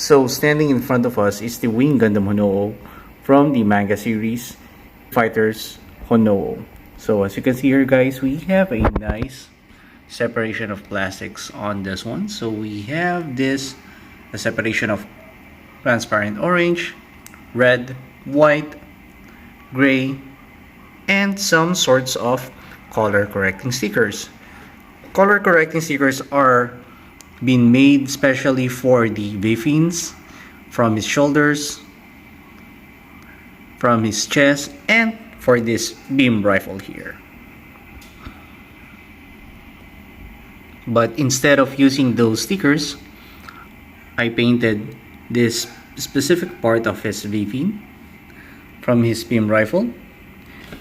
So standing in front of us is the Wing Gundam Honoo from the manga series Fighters Honoo. So as you can see here guys, we have a nice separation of plastics on this one. So we have this a separation of transparent orange, red, white, gray, and some sorts of color correcting stickers. Color correcting stickers are being made specially for the Vifins, from his shoulders, from his chest, and for this beam rifle here. But instead of using those stickers, I painted this specific part of his Vifin, from his beam rifle,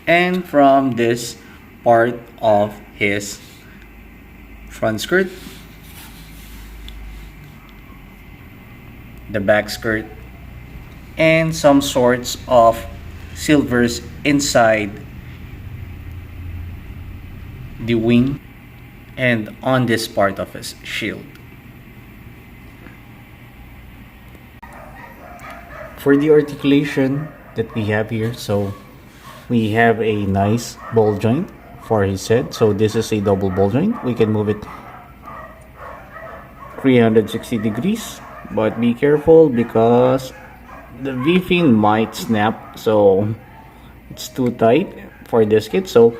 and from this part of his front skirt, the back skirt, and some sorts of silvers inside the wing and on this part of his shield. For the articulation that we have here, so we have a nice ball joint for his head. So this is a double ball joint. We can move it 360 degrees, but be careful because the V-fin might snap, so it's too tight for this kit. So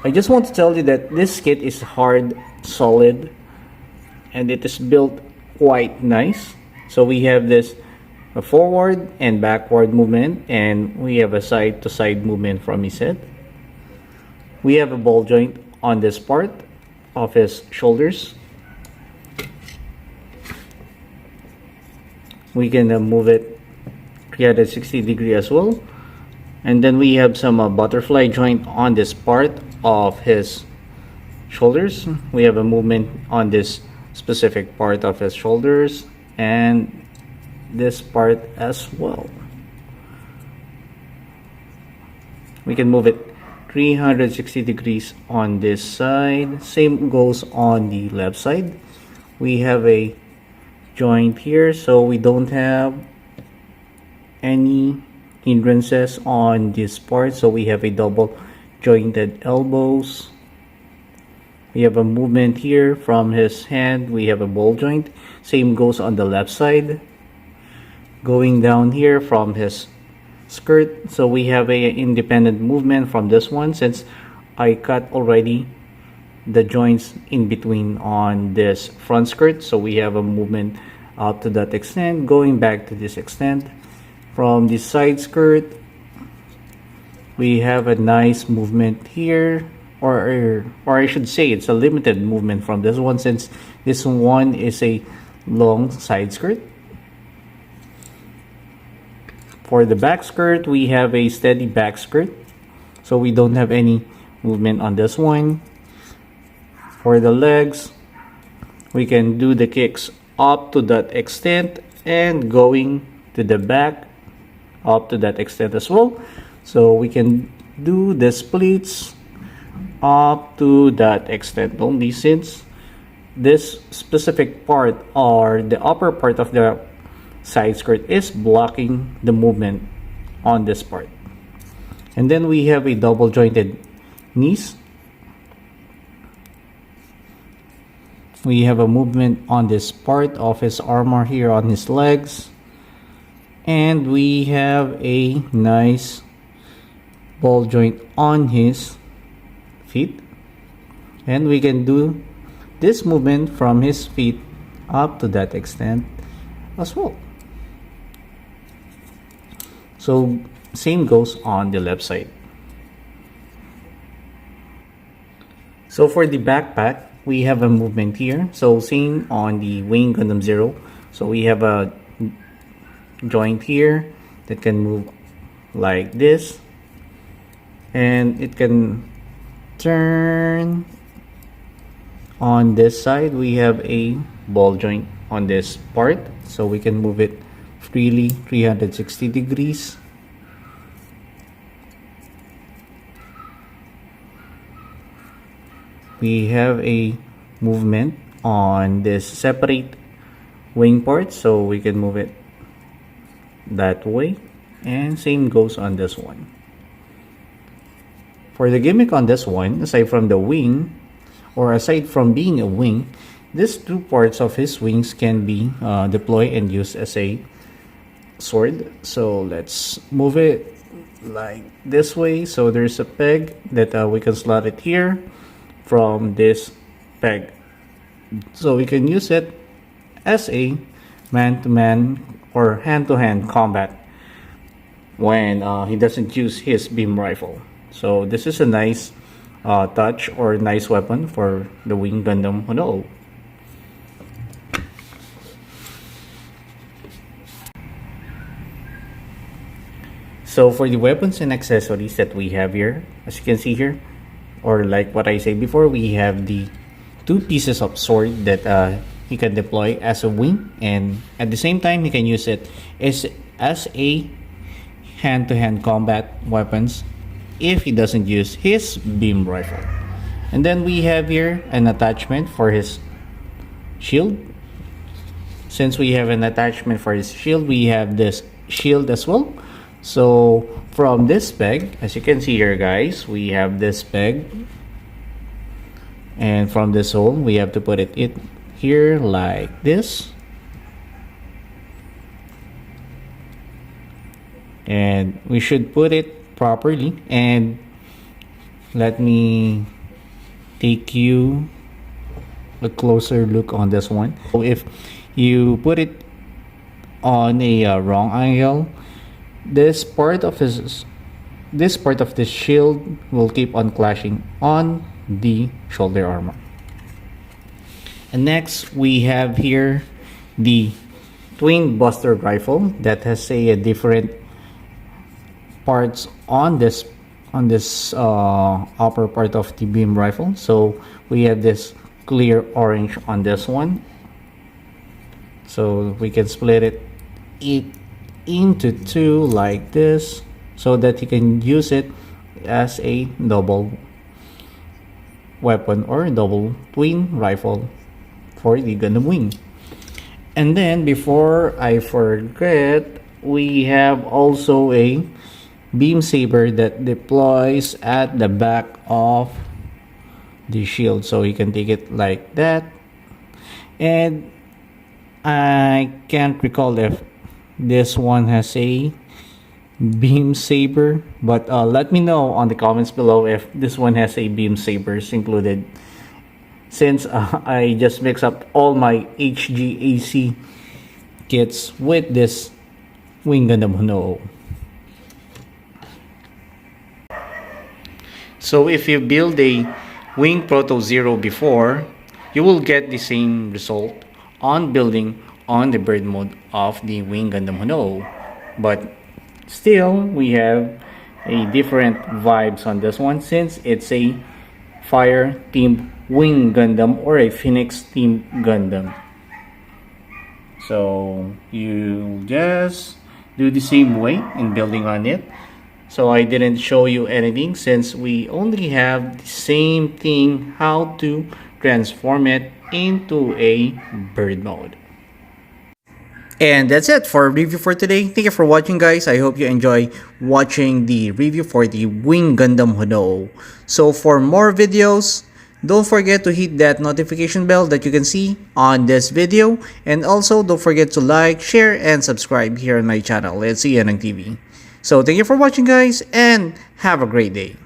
I just want to tell you that this kit is hard, solid, and it is built quite nice. So we have this a forward and backward movement, and we have a side to side movement from his head. We have a ball joint on this part of his shoulders. We can move it 360 degree as well, and then we have some butterfly joint on this part of his shoulders. We have a movement on this specific part of his shoulders and this part as well. We can move it 360 degrees on this side. Same goes on the left side. We have a joint here, so we don't have any hindrances on this part. So we have a double jointed elbows. We have a movement here from his hand. We have a ball joint. Same goes on the left side. Going down here from his skirt, so we have a independent movement from this one since I cut already the joints in between on this front skirt. So we have a movement up to that extent, going back to this extent. From the side skirt, we have a nice movement here, or I should say it's a limited movement from this one since this one is a long side skirt. For the back skirt, we have a steady back skirt, so we don't have any movement on this one. For the legs, we can do the kicks up to that extent and going to the back up to that extent as well. So we can do the splits up to that extent only, since this specific part or the upper part of the side skirt is blocking the movement on this part. And then we have a double jointed knees. We have a movement on this part of his armor here on his legs, and we have a nice ball joint on his feet, and we can do this movement from his feet up to that extent as well. So same goes on the left side. So for the backpack, we have a movement here. So same on the Wing Gundam Zero. So we have a joint here that can move like this, and it can turn on this side. We have a ball joint on this part, so we can move it freely 360 degrees. We have a movement on this separate wing part, so we can move it that way, and same goes on this one. For the gimmick on this one, aside from the wing, or aside from being a wing, these two parts of his wings can be deployed and used as a sword. So let's move it like this way. So there's a peg that we can slot it here from this peg. So we can use it as a man-to-man or hand-to-hand combat when he doesn't use his beam rifle. So this is a nice touch or nice weapon for the Wing Gundam Honoo. So for the weapons and accessories that we have here, as you can see here, or like what I said before, we have the two pieces of sword that he can deploy as a wing, and at the same time he can use it as a hand-to-hand combat weapons if he doesn't use his beam rifle. And then we have here an attachment for his shield. Since we have an attachment for his shield, we have this shield as well. So from this peg, as you can see here guys, we have this peg, and from this hole we have to put it here like this, and we should put it properly. And let me take you a closer look on this one. So if you put it on a wrong angle, this part of the shield will keep on clashing on the shoulder armor. And next we have here the twin buster rifle that has a different parts on this upper part of the beam rifle. So we have this clear orange on this one, so we can split it into two like this, so that you can use it as a double weapon or double twin rifle for the Gundam Wing. And then before I forget, we have also a beam saber that deploys at the back of the shield, so you can take it like that. And I can't recall if this one has a beam saber, but let me know on the comments below if this one has a beam sabers included, since I just mix up all my HGAC kits with this Wing Gundam Honoo. So if you build a Wing Proto Zero before, you will get the same result on building on the bird mode of the Wing Gundam Honoo, but still we have a different vibes on this one, since it's a fire themed Wing Gundam or a Phoenix themed Gundam. So you just do the same way in building on it. So I didn't show you anything, since we only have the same thing, how to transform it into a bird mode. And that's it for review for today. Thank you for watching guys. I hope you enjoy watching the review for the Wing Gundam Honoo. So for more videos, don't forget to hit that notification bell that you can see on this video. And also don't forget to like, share, and subscribe here on my channel. Let's see you on TV. So thank you for watching guys, and have a great day.